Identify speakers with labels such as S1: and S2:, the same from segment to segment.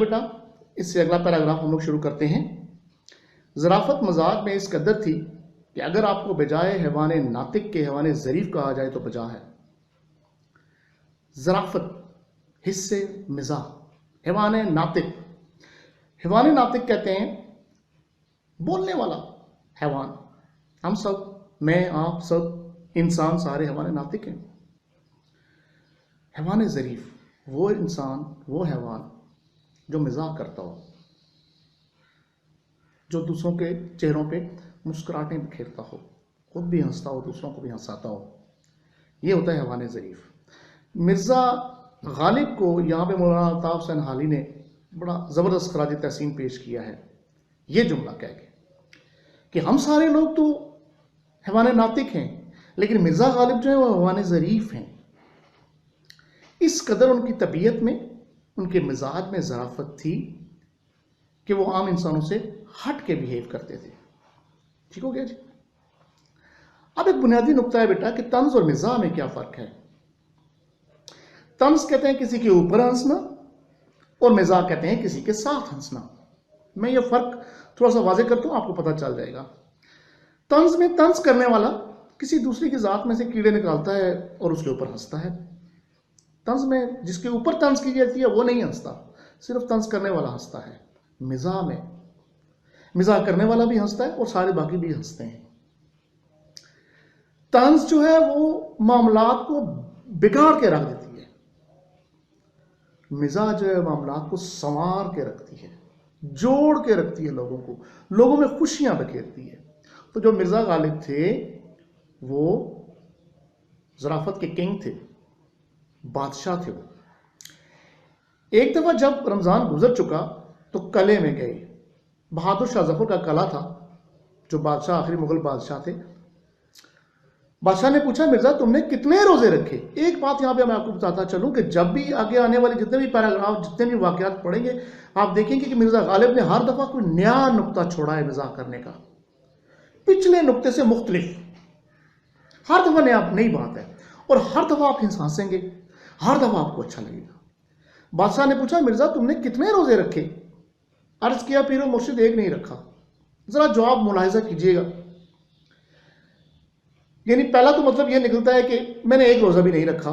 S1: बेटा, इससे अगला पैराग्राफ हम लोग शुरू करते हैं। ज़राफ़त मजाक में इस कदर थी कि अगर आपको बजाय हैवान नातिक के हैवान ज़रीफ़ कहा जाए तो बजा है। ज़राफ़त, हिस्से मिज़ाह, हैवान नातिक। हैवान नातिक कहते हैं बोलने वाला हैवान। हम सब, मैं, आप सब इंसान सारे हैवान नातिक हैं। हैवान ज़रीफ़, वो इंसान, वो हैवान जो मिज़ाह करता हो, जो दूसरों के चेहरों पे मुस्कुराहटें बिखेरता हो, खुद भी हंसता हो, दूसरों को भी हंसाता हो। ये होता है हैवान ज़रीफ़। मिर्ज़ा गालिब को यहाँ पे मौलाना अल्ताफ़ हुसैन हाली ने बड़ा ज़बरदस्त खराज तहसीन पेश किया है, ये जुमला कह के कि हम सारे लोग तो हैवान नातिक हैं, लेकिन मिर्ज़ा गालिब जो है वो हैवान ज़रीफ़ हैं। इस कदर उनकी तबीयत में, उनके मिजाज में ज़राफ़त थी कि वो आम इंसानों से हट के बिहेव करते थे। ठीक हो गया जी। अब एक बुनियादी नुक्ता है बेटा कि तंज और मिजाह में क्या फ़र्क है। तंज कहते हैं किसी के ऊपर हंसना, और मिजाह कहते हैं किसी के साथ हंसना। मैं ये फ़र्क थोड़ा सा वाज़ेह करता हूँ, आपको पता चल जाएगा। तंज में तंज करने वाला किसी दूसरे की ज़ात में से कीड़े निकालता है और उसके ऊपर हंसता है। तंज में जिसके ऊपर तंज की जाती है वो नहीं हंसता, सिर्फ तंज करने वाला हंसता है। मिजाह में मिजाह करने वाला भी हंसता है और सारे बाकी भी हंसते हैं। तंज जो है वो मामलात को बिगाड़ के रख देती है, मिजाह जो है मामलात को संवार के रखती है, जोड़ के रखती है लोगों को, लोगों में खुशियां बखेरती है। तो जो मिर्ज़ा गालिब थे वो ज़राफ़त के किंग थे, बादशाह थे वो। एक दफ़ा जब रमज़ान गुजर चुका तो कले में गए। बहादुर शाह जफ़र का कला था, जो बादशाह, आखिरी मुगल बादशाह थे। बादशाह ने पूछा, मिर्ज़ा तुमने कितने रोज़े रखे। एक बात यहाँ पे मैं आपको बताता चलूँ कि जब भी आगे आने वाले जितने भी पैराग्राफ, जितने भी वाक़यात पढ़ेंगे, आप देखेंगे कि मिर्ज़ा गालिब ने हर दफ़ा कोई नया नुक्ता छोड़ा है मिज़ाह करने का, पिछले नुक्ते से मुख्तलिफ। हर दफ़ा नई बात है और हर दफ़ा आप हंसेंगे, हर दफ़ा आपको अच्छा लगेगा। बादशाह ने पूछा, मिर्ज़ा तुमने कितने रोज़े रखे। अर्ज़ किया, पीरो मुर्शिद एक नहीं रखा। ज़रा जवाब मुलाहिज़ा कीजिएगा। यानी पहला तो मतलब यह निकलता है कि मैंने एक रोज़ा भी नहीं रखा।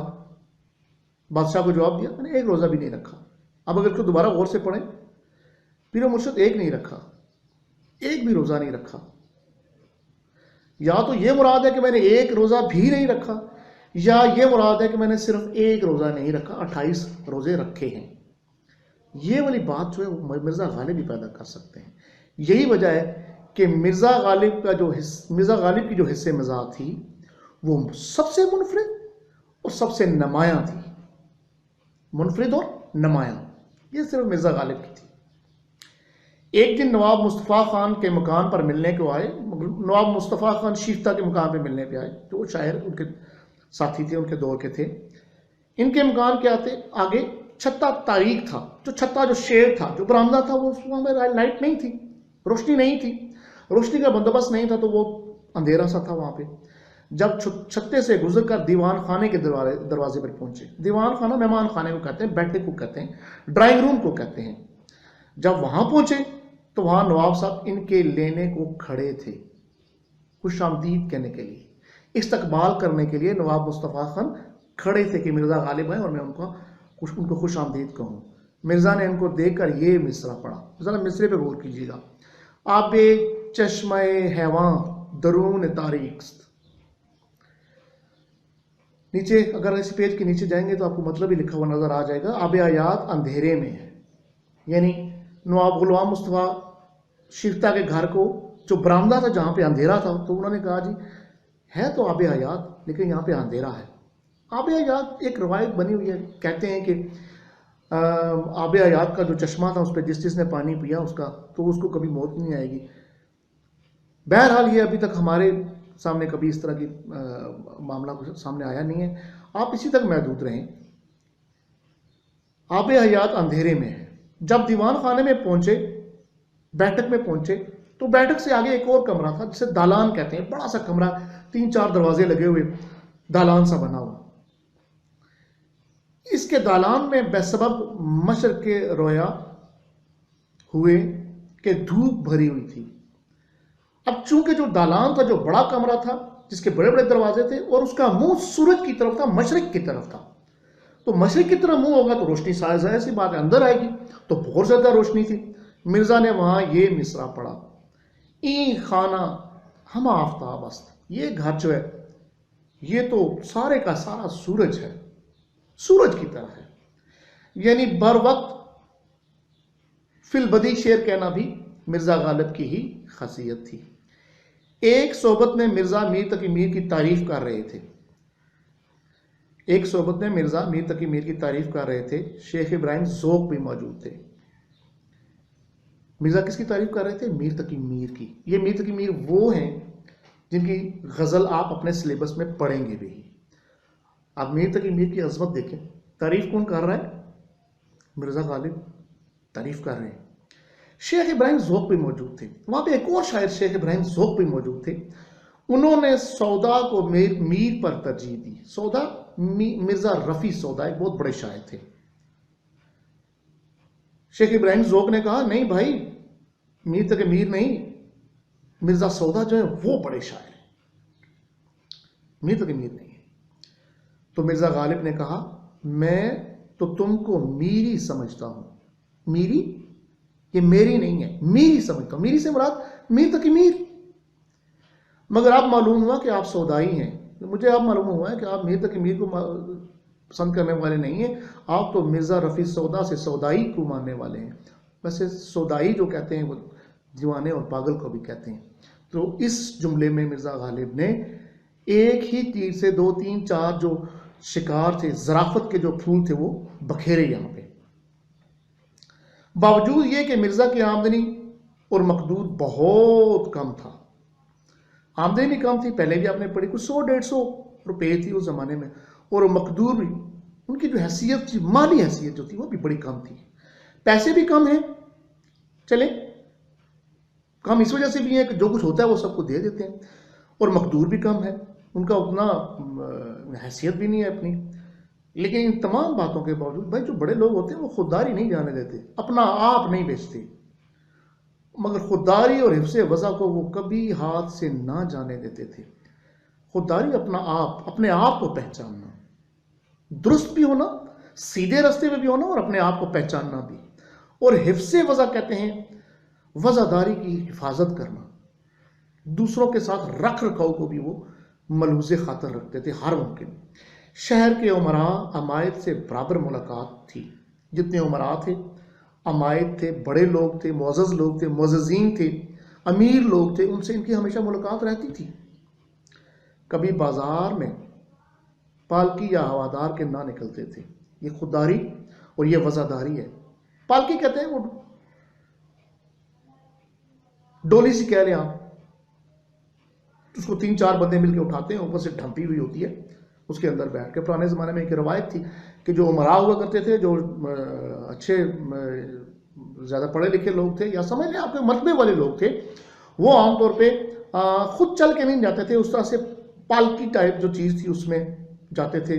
S1: बादशाह को जवाब दिया, मैंने एक रोज़ा भी नहीं रखा। अब अगर इसको दोबारा गौर से पढ़ें, पीरो मुर्शिद एक नहीं रखा, एक भी रोज़ा नहीं रखा। या तो ये मुराद है कि मैंने एक रोज़ा भी नहीं रखा, या ये मुराद है कि मैंने सिर्फ एक रोज़ा नहीं रखा, 28 रोज़े रखे हैं। ये वाली बात जो है वो मिर्ज़ा गालिब भी पैदा कर सकते हैं। यही वजह है कि मिर्ज़ा गालिब की जो हिस्से मिज़ाह थी वो सबसे मुनफरिद और सबसे नुमायाँ थी। मुनफरिद और नुमायाँ, ये सिर्फ मिर्ज़ा गालिब की थी। एक दिन नवाब मुस्तफ़ा खान के मकान पर मिलने को आए। नवाब मुस्तफ़ा खान शिफ्ता के मकान पर मिलने पे आए, जो शायर उनके साथी थे, उनके दौर के थे। इनके मकान के आगे छत्ता तारीख था। जो छत्ता, जो शेड था, जो बरामदा था, वो उसमें लाइट नहीं थी, रोशनी नहीं थी, रोशनी का बंदोबस्त नहीं था, तो वो अंधेरा सा था वहाँ पे। जब छत्ते से गुजरकर दीवान खाने के दरवाजे पर पहुंचे। दीवान खाना मेहमान खाने को कहते हैं, बैठक को कहते हैं, ड्राइंग रूम को कहते हैं। जब वहाँ पहुंचे तो वहाँ नवाब साहब इनके लेने को खड़े थे, खुशामदीद कहने के लिए, इस्तकबाल करने के लिए नवाब मुस्तफ़ा खान खड़े थे कि मिर्ज़ा गालिब हैं और मैं उनको खुशामदीद कहूँ। मिर्ज़ा ने इनको देखकर ये मिसरा पढ़ा। ज़रा मिसरे पे गौर कीजिएगा। आबे चश्मे हैवां दरून तारीख। नीचे, अगर इस पेज के नीचे जाएंगे तो आपको मतलब ही लिखा हुआ नजर आ जाएगा, आबे आयात अंधेरे में है। यानी नवाब गुलाम मुस्तफ़ा शिफ्ता के घर को, जो बरामदा था जहाँ पे अंधेरा था, तो उन्होंने कहा जी है तो आबे हयात, लेकिन यहाँ पे अंधेरा है। आबे हयात एक रवायत बनी हुई है, कहते हैं कि आबे हयात का जो चश्मा था उस पर जिसने पानी पिया उसका, तो उसको कभी मौत नहीं आएगी। बहरहाल ये अभी तक हमारे सामने कभी इस तरह की मामला सामने आया नहीं है, आप इसी तक महदूद रहें। आबे हयात अंधेरे में है। जब दीवान खाने में पहुंचे, बैठक में पहुंचे, तो बैठक से आगे एक और कमरा था जिसे दालान कहते हैं, बड़ा सा कमरा, 3-4 दरवाजे लगे हुए, दालान सा बना हुआ। इसके दालान में बेसबब मशरक़ रोया हुए कि धूप भरी हुई थी। अब चूंकि जो दालान था, जो बड़ा कमरा था जिसके बड़े बड़े दरवाजे थे और उसका मुंह सूरज की तरफ था, मशरिक की तरफ था, तो मशरिक की तरफ मुंह होगा तो रोशनी जाहिर सी बात है अंदर आएगी, तो बहुत ज्यादा रोशनी थी। मिर्जा ने वहां ये मिसरा पढ़ा, ई खाना हम आफ्ताब अस्त, ये घर जो है ये तो सारे का सारा सूरज है, सूरज की तरह है। यानी बर वक्त फिलबदी शेर कहना भी मिर्जा गालिब की ही खासियत थी। एक सोबत में मिर्जा मीर तकी मीर की तारीफ कर रहे थे, एक सोबत में मिर्जा मीर तकी मीर की तारीफ कर रहे थे, शेख इब्राहिम ज़ोक भी मौजूद थे। मिर्जा किसकी तारीफ कर रहे थे? मीर तकी मीर की। ये मीर तकी मीर वो हैं जिनकी गजल आप अपने सिलेबस में पढ़ेंगे भी। आप मीर तकी मीर की अजमत देखें, तारीफ कौन कर रहा है? मिर्जा गालिब तारीफ कर रहे हैं। शेख इब्राहिम ज़ोक भी मौजूद थे, वहां पे एक और शायर शेख इब्राहिम ज़ोक भी मौजूद थे। उन्होंने सौदा को मीर पर तरजीह दी। सौदा मिर्जा रफी सौदा एक बहुत बड़े शायर थे। शेख इब्राहिम ज़ोक ने कहा नहीं भाई, मीर तक मीर नहीं, मिर्जा सौदा जो है वो बड़े शायर हैं, मीर तक मीर नहीं है। तो मिर्जा गालिब ने कहा मैं तो तुमको मीरी समझता हूं। मीरी? ये मेरी नहीं है, मीरी समझता हूं। मीरी से मुराद मीर तक मीर। मगर अब मालूम हुआ कि आप सौदाई हैं। मुझे अब मालूम हुआ है कि आप मीर तक मीर को पसंद करने वाले नहीं हैं, आप तो मिर्जा रफी सौदा से सौदाई को मानने वाले हैं। वैसे सौदाई जो कहते हैं वो दीवाने और पागल को भी कहते हैं। तो इस जुमले में मिर्जा गालिब ने एक ही तीर से 2 3 4 जो शिकार थे, ज़राफ़त के जो फूल थे वो बखेरे यहाँ पे। बावजूद ये कि मिर्जा की आमदनी और मकदूर बहुत कम था, आमदनी भी कम थी, पहले भी आपने पढ़ी, कुछ 100-150 रुपए थी उस जमाने में, और मकदूर भी, उनकी जो हैसियत थी, माली हैसियत जो थी वो भी बड़ी कम थी। पैसे भी कम हैं, चले कम इस वजह से भी है कि जो कुछ होता है वो सबको दे देते हैं, और मकदूर भी कम है, उनका उतना हैसियत भी नहीं है अपनी। लेकिन इन तमाम बातों के बावजूद भाई जो बड़े लोग होते हैं वो खुददारी नहीं जाने देते, अपना आप नहीं बेचते, मगर खुददारी और हिफ्ज़े वज़ा को वो कभी हाथ से ना जाने देते थे। खुददारी अपना आप, अपने आप को पहचानना, दुरुस्त भी होना, सीधे रास्ते में भी होना और अपने आप को पहचानना भी। और हिफ्ज़े वज़ा कहते हैं वज़ादारी की हिफाजत करना, दूसरों के साथ रख रखाव को भी वो मलूज़े खातर रखते थे हर मुमकिन। शहर के उमरा अमायद से बराबर मुलाकात थी, जितने उमरा थे, अमायद थे, बड़े लोग थे, मुअज़्ज़ज़ लोग थे, मुअज़्ज़ज़ीन थे, अमीर लोग थे, उनसे इनकी हमेशा मुलाकात रहती थी। कभी बाजार में पालकी या हवादार के ना निकलते थे। ये खुददारी और ये वज़ादारी है। पालकी कहते हैं वो डोली सी कह लें आप, उसको 3-4 बंदे मिलकर उठाते हैं, ऊपर से ढंपी हुई होती है, उसके अंदर बैठ के। पुराने ज़माने में एक रवायत थी कि जो उमरा हुआ करते थे, जो अच्छे ज़्यादा पढ़े लिखे लोग थे या समझ लें आपके मरतबे वाले लोग थे, वो आमतौर पे खुद चल के नहीं जाते थे, उस तरह से पालकी टाइप जो चीज़ थी उसमें जाते थे,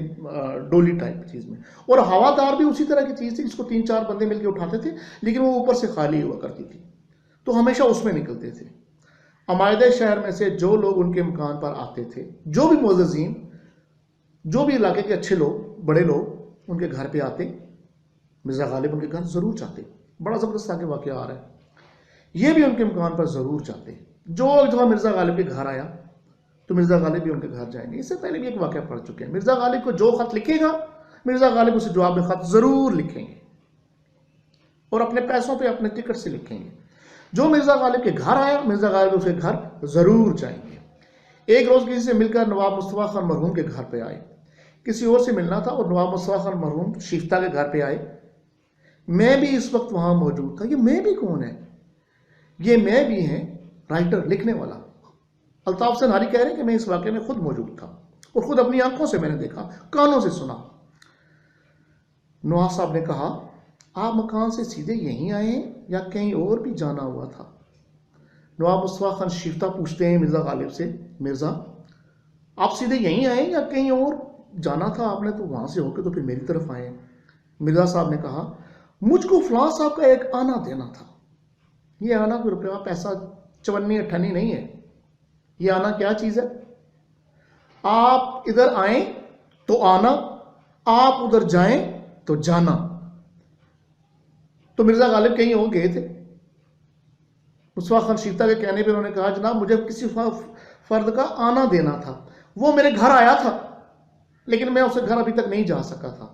S1: डोली टाइप चीज़ में। और हवादार भी उसी तरह की चीज़ थी, जिसको 3-4 बंदे मिलकर उठाते थे, लेकिन वो ऊपर से खाली हुआ करती थी, तो हमेशा उसमें निकलते थे। अमायदे शहर में से जो लोग उनके मकान पर आते थे, जो भी मुअज़्ज़ज़ीन, जो भी इलाके के अच्छे लोग, बड़े लोग उनके घर पे आते, मिर्ज़ा गालिब उनके घर ज़रूर जाते। बड़ा ज़बरदस्त आगे वाक़या आ रहा है, ये भी उनके मकान पर ज़रूर जाते। जो एक दफ़ा मिर्ज़ा गालिब के घर आया तो मिर्ज़ा गालिब भी उनके घर जाएंगे। इससे पहले भी एक वाक़या पढ़ चुके हैं। मिर्ज़ा गालिब को जो ख़त लिखेगा, मिर्ज़ा गालिब उसे जवाब में ख़त ज़रूर लिखेंगे और अपने पैसों पे, अपने टिकट से लिखेंगे। जो मिर्ज़ा गालिब के घर आया, मिर्ज़ा गालिब उसके घर ज़रूर जाएंगे। एक रोज़ किसी से मिलकर नवाब मुस्तफ़ा खान मरहूम के घर पे आए, किसी और से मिलना था और नवाब मुस्तफ़ा खान मरहूम शिफ्ता के घर पे आए। मैं भी इस वक्त वहाँ मौजूद था। ये मैं भी कौन है? ये मैं भी हैं राइटर, लिखने वाला। अल्ताफ सनारी कह रहे हैं कि मैं इस वाक़े में खुद मौजूद था और खुद अपनी आंखों से मैंने देखा, कानों से सुना। नवाब साहब ने कहा आप मकान से सीधे यहीं आए हैं या कहीं और भी जाना हुआ था? नवाब मुस्तफ़ा खान शिफ्ता पूछते हैं मिर्ज़ा गालिब से, मिर्ज़ा आप सीधे यहीं आए या कहीं और जाना था आपने? तो वहाँ से होकर तो फिर मेरी तरफ आए। मिर्ज़ा साहब ने कहा मुझको फलां साहब का एक आना देना था। ये आना कोई रुपया पैसा चवन्नी अठन्नी नहीं है। ये आना क्या चीज है? आप इधर आए तो आना, आप उधर जाएं तो जाना। तो मिर्जा गालिब कहीं और गए थे, मुस्तफा खान शीता के कहने पे उन्होंने कहा जनाब मुझे किसी फर्द का आना देना था, वो मेरे घर आया था लेकिन मैं उसके घर अभी तक नहीं जा सका था,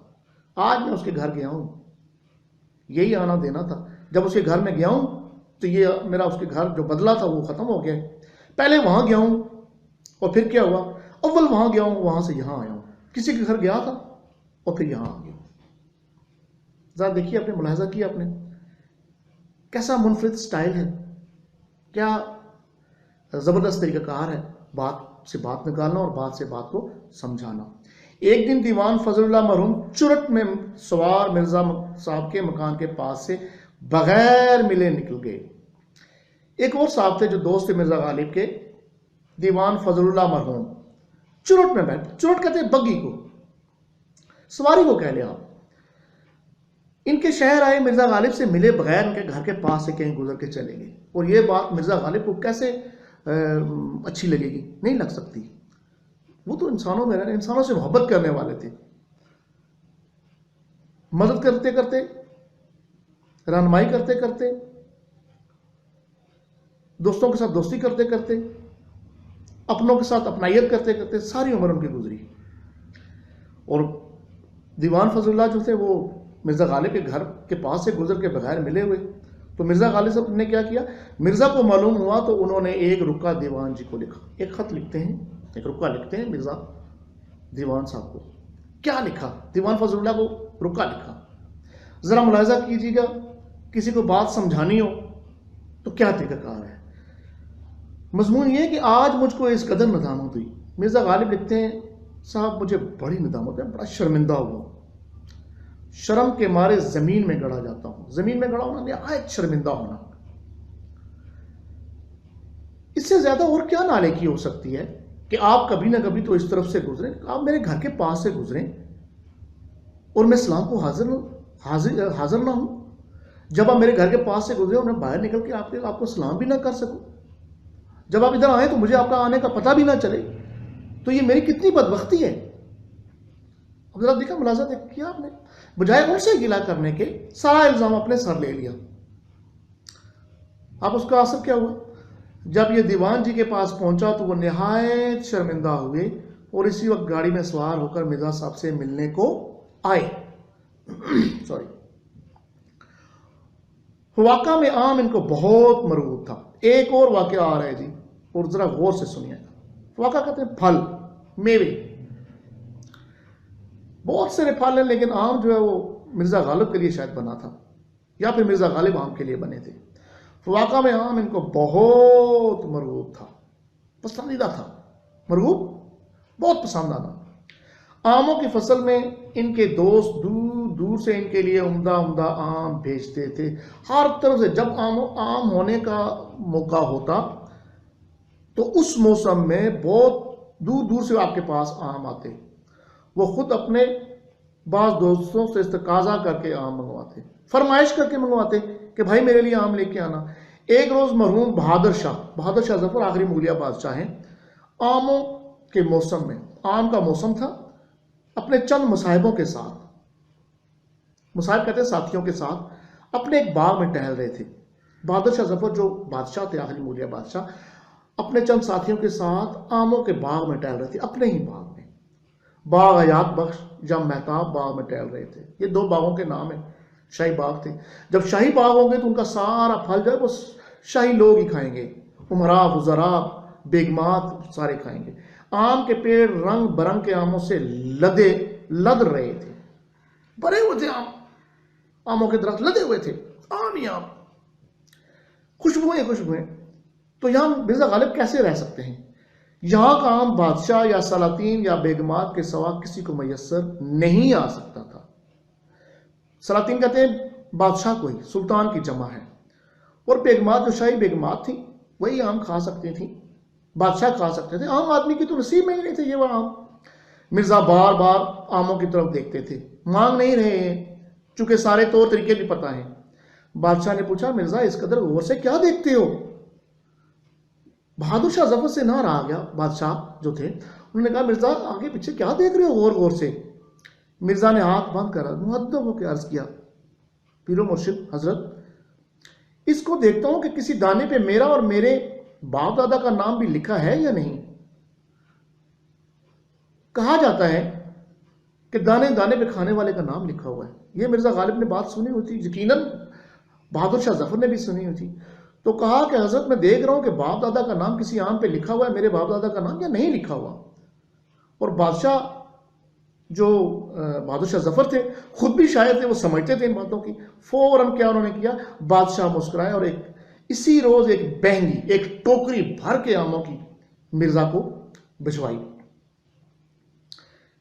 S1: आज मैं उसके घर गया हूं, यही आना देना था। जब उसके घर में गया हूं तो ये मेरा उसके घर जो बदला था वो खत्म हो गया। पहले वहां गया हूं और फिर क्या हुआ, अव्वल वहां गया हूं, वहां से यहां आया हूं, किसी के घर गया था और फिर यहां आ गया। जरा देखिए, आपने मुलाहिजा किया आपने कैसा मुनफरिद स्टाइल है, क्या जबरदस्त तरीकाकार है बात से बात निकालना और बात से बात को समझाना। एक दिन दीवान फजलुल्लाह मरहूम चुरट में सवार मिर्जा साहब के मकान के पास से बगैर मिले निकल गए। एक और साहब थे जो दोस्त थे मिर्जा गालिब के, दीवान फजलुल्लाह मरहूम चुरट में बैठे, चुरट कहते हैं बग्गी को, सवारी को कह लिया आप। इनके शहर आए, मिर्जा गालिब से मिले बगैर उनके घर के पास से कहीं गुजर के चले गए। और ये बात मिर्जा गालिब को कैसे अच्छी लगेगी? नहीं लग सकती। वो तो इंसानों में रहने, इंसानों से मोहब्बत करने वाले थे, मदद करते करते, रहनुमाई करते करते, दोस्तों के साथ दोस्ती करते करते, अपनों के साथ अपनाइयत करते करते सारी उम्र उनकी गुजरी। और दीवान फजलुल्लाह जो थे वो मिर्जा गालिब के घर के पास से गुजर के बगैर मिले हुए। तो मिर्जा गालिब साहब ने क्या किया, मिर्जा को मालूम हुआ तो उन्होंने एक रुक्का दीवान जी को लिखा, एक खत लिखते हैं, एक रुक्का लिखते हैं मिर्जा दीवान साहब को। क्या लिखा? दीवान फजलुल्लाह को रुक्का लिखा। जरा मुलाहिजा कीजिएगा, किसी को बात समझानी हो तो क्या तरीकाकार है। मजमून ये कि आज मुझको इस कदर नदामत हुई। मिर्जा गालिब लिखते हैं, साहब मुझे बड़ी नदामत है, बड़ा शर्मिंदा हुआ, शर्म के मारे जमीन में गड़ा जाता हूं। जमीन में गड़ा होना निहायत शर्मिंदा होना, इससे ज्यादा और क्या नाले की हो सकती है कि आप कभी ना कभी तो इस तरफ से गुजरे, आप मेरे घर के पास से गुजरे और मैं सलाम को हाजिर ना हूं। जब आप मेरे घर के पास से गुजरे और मैं बाहर निकल के आपको सलाम भी ना कर सकूं, जब आप इधर आए तो मुझे आपका आने का पता भी ना चले, तो ये मेरी कितनी बदबख्ती है। अब जरा देखा, मुलाजा किया आपने, बजाय उनसे गिला करने के सारा इल्जाम अपने सर ले लिया। अब उसका असर क्या हुआ, जब ये दीवान जी के पास पहुंचा तो वो निहायत शर्मिंदा हुए और इसी वक्त गाड़ी में सवार होकर मिर्जा साहब से मिलने को आए। सॉरी, वाक़ा में आम इनको बहुत मरबूत था। एक और वाक़या आ रहा है जी, और जरा गौर से सुनिएगा। वाक़ा कहते हैं फल, मेवे, बहुत सारे फल हैं, लेकिन आम जो है वो मिर्जा गालिब के लिए शायद बना था, या फिर मिर्जा गालिब आम के लिए बने थे। वाक़ा में आम इनको बहुत मरगूब था, पसंदीदा था, मरगूब बहुत पसंद आना। आमों की फसल में इनके दोस्त दूर दूर से इनके लिए उम्दा उम्दा आम भेजते थे, हर तरफ से। जब आम होने का मौका होता तो उस मौसम में बहुत दूर दूर से आपके पास आम आते। वो खुद अपने बाज दोस्तों से इस्तकाजा करके आम मंगवाते, फरमाइश करके मंगवाते कि भाई मेरे लिए आम लेके आना। एक रोज मरहूम बहादुर शाह जफर आखिरी मुगलिया बादशाह हैं, आमों के मौसम में, आम का मौसम था, अपने चंद मुसाहिबों के साथ, मुसाहिब कहते हैं साथियों के साथ, अपने एक बाग में टहल रहे थे। बहादुर शाह जफर जो बादशाह थे, आखिरी मुगलिया बादशाह, अपने चंद साथियों के साथ आमों के बाग में टहल रहे थे, अपने ही बाग में। बाग हयात बख्श या महताब बाग में टहल रहे थे। ये दो बागों के नाम है, शाही बाग थे। जब शाही बाग होंगे तो उनका सारा फल जो है वो शाही लोग ही खाएंगे, उमरा, वज़रा, बेगमात सारे खाएंगे। आम के पेड़ रंग बरंग के आमों से लद रहे थे, भरे हुए थे आमों के दरख्त लदे हुए थे, आम ही आम, खुशबुएं। तो यहां मिर्जा गालिब कैसे रह सकते हैं? यहां का आम बादशाह या सलातीन या बेगमात के सिवा किसी को मैसर नहीं आ सकता था। सलातीन कहते हैं बादशाह को ही, सुल्तान की जमा है, और बेगमात जो शाही बेगमात थी वही आम खा सकती थी, बादशाह खा सकते थे। आम आदमी की तो नसीब में ही नहीं थे ये वह आम। मिर्जा बार बार आमों की तरफ देखते थे, मांग नहीं रहे हैं, चूंकि सारे तौर तरीके भी पता है। बादशाह ने पूछा, मिर्जा इस कदर गौर से क्या देखते हो? बहादुर शाह जफर से ना रहा गया, बादशाह जो थे उन्होंने कहा, मिर्जा आगे पीछे क्या देख रहे हो गौर गौर से? मिर्जा ने हाथ बंद कर मुअद्दब होकर अर्ज किया, पीरो मुर्शिद हजरत, इसको देखता हूं कि किसी दाने पे मेरा और मेरे बाप दादा का नाम भी लिखा है या नहीं। कहा जाता है कि दाने दाने पे खाने वाले का नाम लिखा हुआ है। यह मिर्जा गालिब ने बात सुनी होती, यकीनन बहादुर शाह जफर ने भी सुनी होती। तो कहा कि हजरत मैं देख रहा हूं कि बाप दादा का नाम किसी आम पे लिखा हुआ है, मेरे बाप दादा का नाम या नहीं लिखा हुआ। और बादशाह जो बहादुर शाह जफर थे खुद भी शायर थे, वो समझते थे इन बातों की। फौरन क्या उन्होंने किया, बादशाह मुस्कुराए और इसी रोज एक बहंगी, एक टोकरी भर के आमों की मिर्जा को भिजवाई।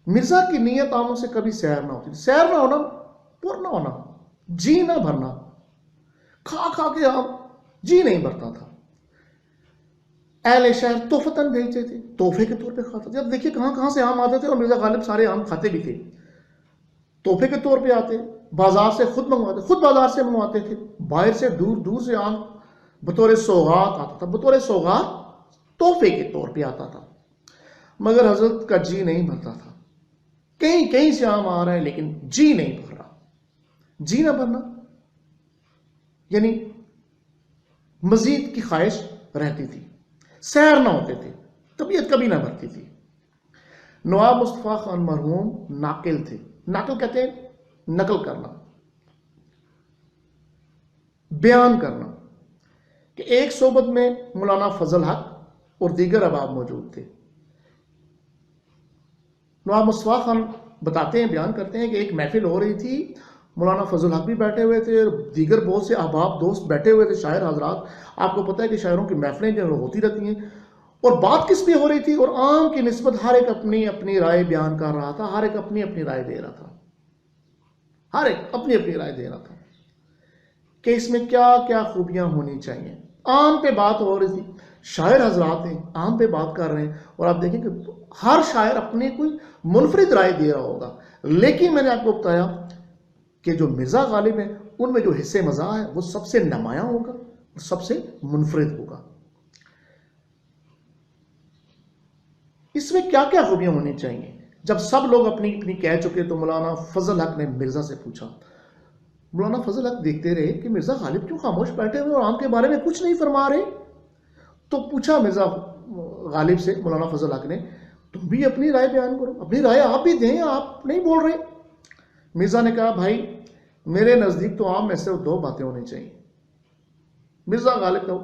S1: मिर्जा की नीयत आमों से कभी सैर ना होती, सैर ना होना, पुर ना होना, जी ना भरना, खा खा के आम जी नहीं भरता था। अहले शहर तोहफतन भेजते थे, तोहफे के तौर पे खाता था। जब देखिए कहां कहां से आम आते थे और मिर्जा गालिब सारे आम खाते भी थे। तोहफे के तौर पे आते, बाजार से खुद मंगवाते, खुद बाजार से मंगवाते थे, बाहर से दूर दूर से आम बतौर सौगात आता था, बतौर सौगात तोहफे के तौर पे आता था। मगर हजरत का जी नहीं भरता था। कहीं कहीं से आम आ रहा है लेकिन जी नहीं भर रहा। जी ना भरना यानी मजीद की ख्वाहिश रहती थी, सैर ना होते थे, तबीयत कभी ना भरती थी। नवाब मुस्तफा खान मरहूम नाकिल थे। नाकिल कहते हैं नकल करना, बयान करना, कि एक सोबत में मौलाना फजल हक और दीगर अहबाब मौजूद थे। नवाब मुस्तफा खान बताते हैं, बयान करते हैं कि एक महफिल हो रही थी, मौलाना फजल हक भी बैठे हुए थे, दीगर बहुत से अहबाब दोस्त बैठे हुए थे, शायर हजरात। आपको पता है कि शायरों की महफिलें जो होती रहती हैं। और बात किस पे हो रही थी? और आम की निस्बत हर एक अपनी अपनी राय बयान कर रहा था, हर एक अपनी अपनी राय दे रहा था, हर एक अपनी अपनी राय दे रहा था कि इसमें क्या क्या खूबियां होनी चाहिए। आम पे बात हो रही थी, शायर हजरात हैं आम पे बात कर रहे हैं, और आप देखें कि हर शायर अपनी कोई मुनफरिद राय दे रहा होगा। लेकिन मैंने आपको बताया कि जो मिर्जा गालिब है उनमें जो हिस्से मजा है वो सबसे नुमायां होगा और सबसे मुनफरिद होगा। इसमें क्या क्या खूबियां होनी चाहिए? जब सब लोग अपनी अपनी कह चुके तो मौलाना फजल हक ने मिर्जा से पूछा। मौलाना फजल हक देखते रहे कि मिर्जा गालिब क्यों खामोश बैठे हुए और आम के बारे में कुछ नहीं फरमा रहे। तो पूछा मिर्जा गालिब से मौलाना फजल हक ने, तुम भी अपनी राय बयान करो, अपनी राय आप भी दें, आप नहीं बोल रहे। मिर्जा ने कहा, भाई मेरे नजदीक तो आम में सिर्फ दो बातें होनी चाहिए। मिर्जा गालिब का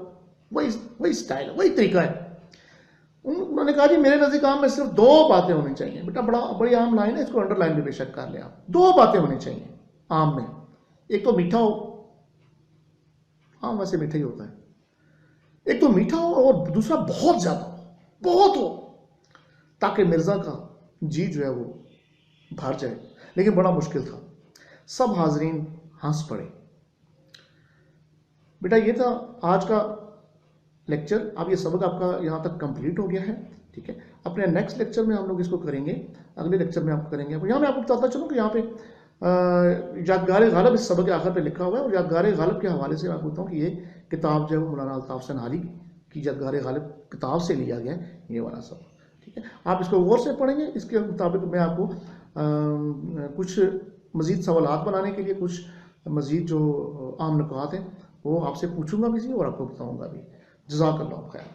S1: वही स्टाइल है, वही तरीका है। उन्होंने कहा, जी मेरे नजदीक आम में सिर्फ दो बातें होनी चाहिए। बेटा बड़ी आम लाइन है, इसको अंडरलाइन भी बेशक कर ले आप। दो बातें होनी चाहिए आम में, एक तो मीठा हो, आम वैसे मीठा ही होता है, एक तो मीठा हो और दूसरा बहुत ज्यादा हो, बहुत हो, ताकि मिर्जा का जी जो है वो भर जाए। लेकिन बड़ा मुश्किल था। सब हाजरीन हंस पड़े। बेटा ये था आज का लेक्चर। अब ये सबक आपका यहाँ तक कंप्लीट हो गया है, ठीक है। अपने नेक्स्ट लेक्चर में हम लोग इसको करेंगे, अगले लेक्चर में आपको करेंगे। यहाँ मैं आपको बताता चलूँ कि यहाँ पे यादगार गालिब इस सबक के आखिर पे लिखा हुआ है, और यादगार गालिब के हवाले से मैं आपको बताऊँ कि ये किताब जो है वो मौलाना अल्ताफ सनहाली की यादगार गालिब किताब से लिया गया है, ये वाला सबक, ठीक है। आप इसको गौर से पढ़ेंगे। इसके मुताबिक मैं आपको कुछ मज़ीद सवालात बनाने के लिए कुछ मज़ीद जो आम नुकात हैं वो आपसे पूछूंगा भी जी और आपको बताऊंगा भी। जज़ाकल्लाह खैर।